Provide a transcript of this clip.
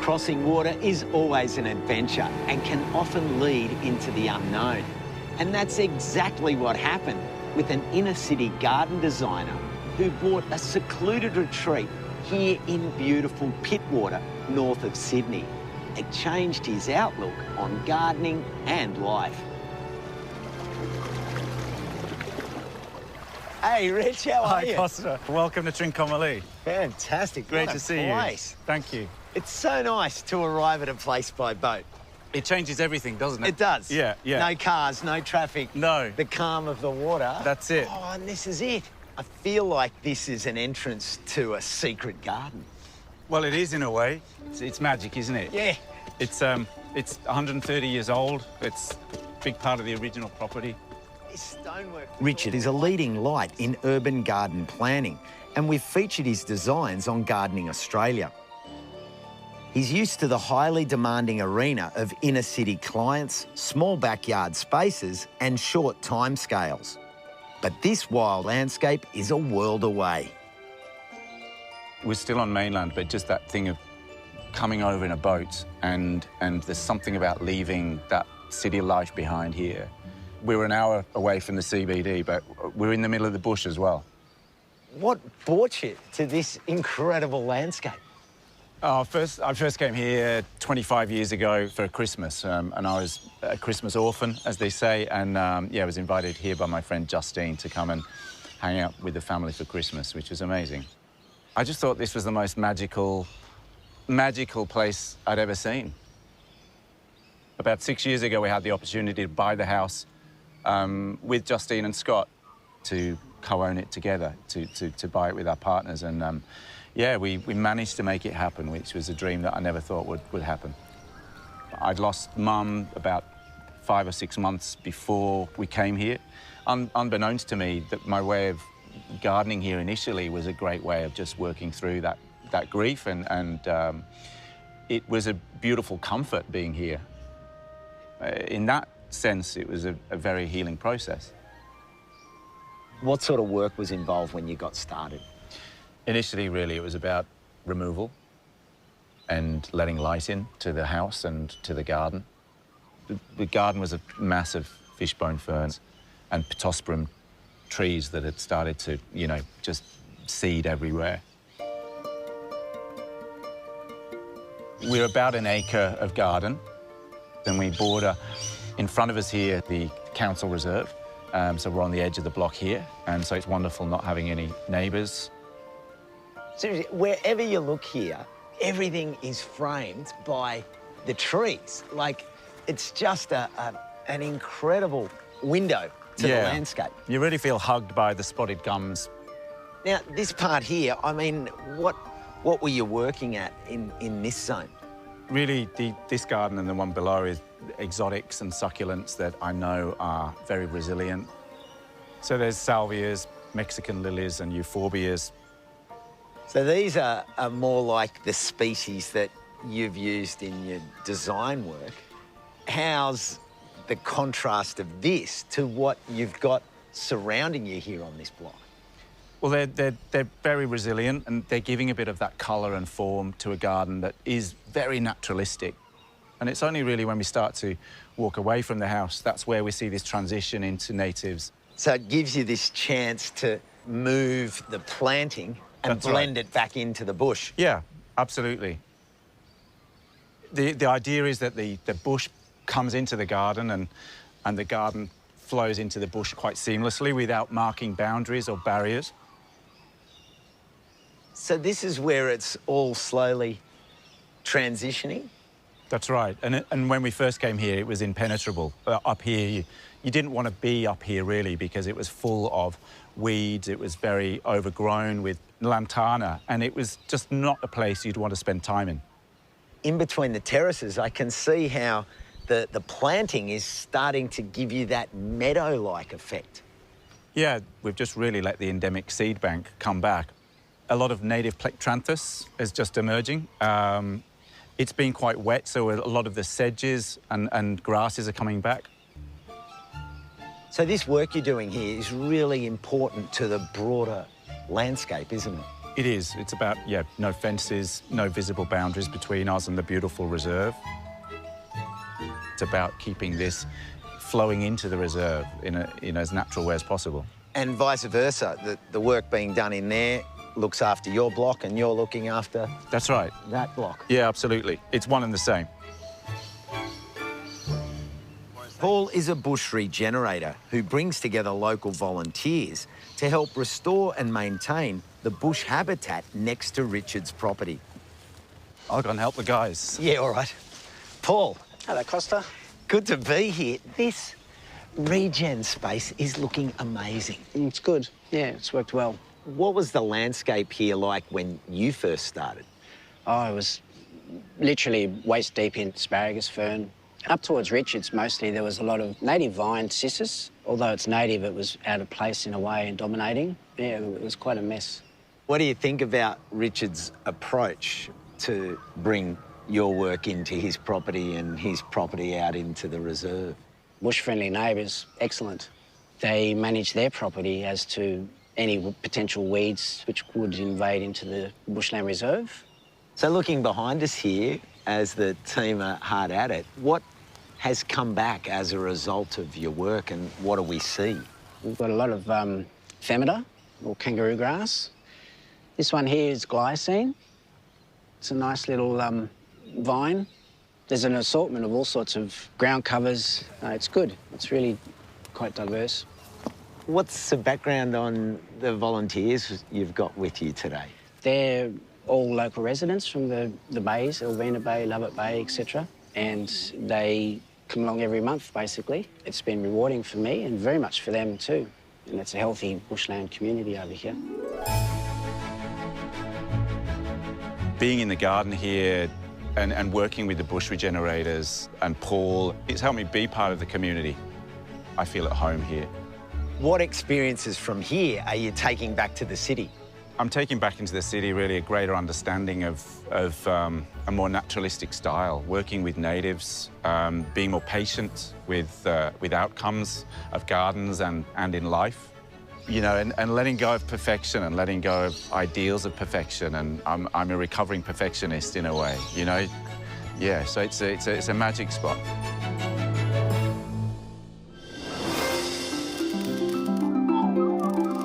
Crossing water is always an adventure and can often lead into the unknown. And that's exactly what happened with an inner-city garden designer who bought a secluded retreat here in beautiful Pittwater, north of Sydney. It changed his outlook on gardening and life. Hey, Rich, how are you? Hi, Costa. Welcome to Trincomalee. Fantastic. Great to see you. Thank you. It's so nice to arrive at a place by boat. It changes everything, doesn't it? It does. Yeah, yeah. No cars, no traffic. No. The calm of the water. That's it. Oh, and this is it. I feel like this is an entrance to a secret garden. Well, it is in a way. It's magic, isn't it? Yeah. It's 130 years old. It's a big part of the original property. Richard is a leading light in urban garden planning, and we've featured his designs on Gardening Australia. He's used to the highly demanding arena of inner-city clients, small backyard spaces and short timescales. But this wild landscape is a world away. We're still on mainland, but just that thing of coming over in a boat and there's something about leaving that city life behind here. We're an hour away from the CBD, but we're in the middle of the bush as well. What brought you to this incredible landscape? I first came here 25 years ago for Christmas, and I was a Christmas orphan, as they say, and yeah, I was invited here by my friend Justine to come and hang out with the family for Christmas, which was amazing. I just thought this was the most magical place I'd ever seen. About 6 years ago, we had the opportunity to buy the house with Justine and Scott to co-own it together, to buy it with our partners. And yeah, we managed to make it happen, which was a dream that I never thought would happen. I'd lost Mum about 5 or 6 months before we came here. Unbeknownst to me, that my way of gardening here initially was a great way of just working through that grief, and it was a beautiful comfort being here. In that sense, it was a very healing process. What sort of work was involved when you got started? Initially, really, it was about removal and letting light in to the house and to the garden. The garden was a massive fishbone ferns and pittosporum trees that had started to, you know, just seed everywhere. We're about an acre of garden. Then we border, in front of us here, the council reserve. So we're on the edge of the block here, and so it's wonderful not having any neighbours. Seriously, wherever you look here, everything is framed by the trees. Like, it's just an incredible window to the landscape. You really feel hugged by the spotted gums. Now, this part here, I mean, what were you working at in this zone? Really, this garden and the one below is exotics and succulents that I know are very resilient. So there's salvias, Mexican lilies and euphorbias. So these are more like the species that you've used in your design work. How's the contrast of this to what you've got surrounding you here on this block? Well, they're very resilient, and they're giving a bit of that colour and form to a garden that is very naturalistic. And it's only really when we start to walk away from the house, that's where we see this transition into natives. So it gives you this chance to move the planting and blend it back into the bush. Yeah, absolutely. The idea is that the bush comes into the garden and the garden flows into the bush quite seamlessly without marking boundaries or barriers. So this is where it's all slowly transitioning? That's right. And when we first came here, it was impenetrable. Up here, you didn't want to be up here, really, because it was full of weeds. It was very overgrown with lantana, and it was just not a place you'd want to spend time in. In between the terraces, I can see how the planting is starting to give you that meadow-like effect. Yeah, we've just really let the endemic seed bank come back. A lot of native Plectranthus is just emerging. It's been quite wet, so a lot of the sedges and grasses are coming back. So this work you're doing here is really important to the broader landscape, isn't it? It is. It's about, yeah, no fences, no visible boundaries between us and the beautiful reserve. It's about keeping this flowing into the reserve in as natural way as possible. And vice versa, the work being done in there looks after your block and you're looking after That's right. that block. Yeah, absolutely. It's one and the same. Paul is a bush regenerator who brings together local volunteers to help restore and maintain the bush habitat next to Richard's property. I'll go and help the guys. Yeah, all right. Paul. Hello, Costa. Good to be here. This regen space is looking amazing. It's good. Yeah, it's worked well. What was the landscape here like when you first started? Oh, it was literally waist-deep in asparagus fern. Up towards Richards, mostly, there was a lot of native vine cissus. Although it's native, it was out of place in a way and dominating. Yeah, it was quite a mess. What do you think about Richard's approach to bring your work into his property and his property out into the reserve? Bush-friendly neighbours, excellent. They manage their property as to any potential weeds which would invade into the bushland reserve. So looking behind us here, as the team are hard at it, what has come back as a result of your work and what do we see? We've got a lot of femida, or kangaroo grass. This one here is glycine. It's a nice little vine. There's an assortment of all sorts of ground covers. It's good. It's really quite diverse. What's the background on the volunteers you've got with you today? They're all local residents from the bays, Elvina Bay, Lovett Bay, etc. And they come along every month, basically. It's been rewarding for me and very much for them too. And it's a healthy bushland community over here. Being in the garden here and working with the bush regenerators and Paul, it's helped me be part of the community. I feel at home here. What experiences from here are you taking back to the city? I'm taking back into the city really a greater understanding of a more naturalistic style, working with natives, being more patient with outcomes of gardens and in life. You know, and letting go of perfection and letting go of ideals of perfection. And I'm a recovering perfectionist in a way, you know? Yeah, so it's a magic spot.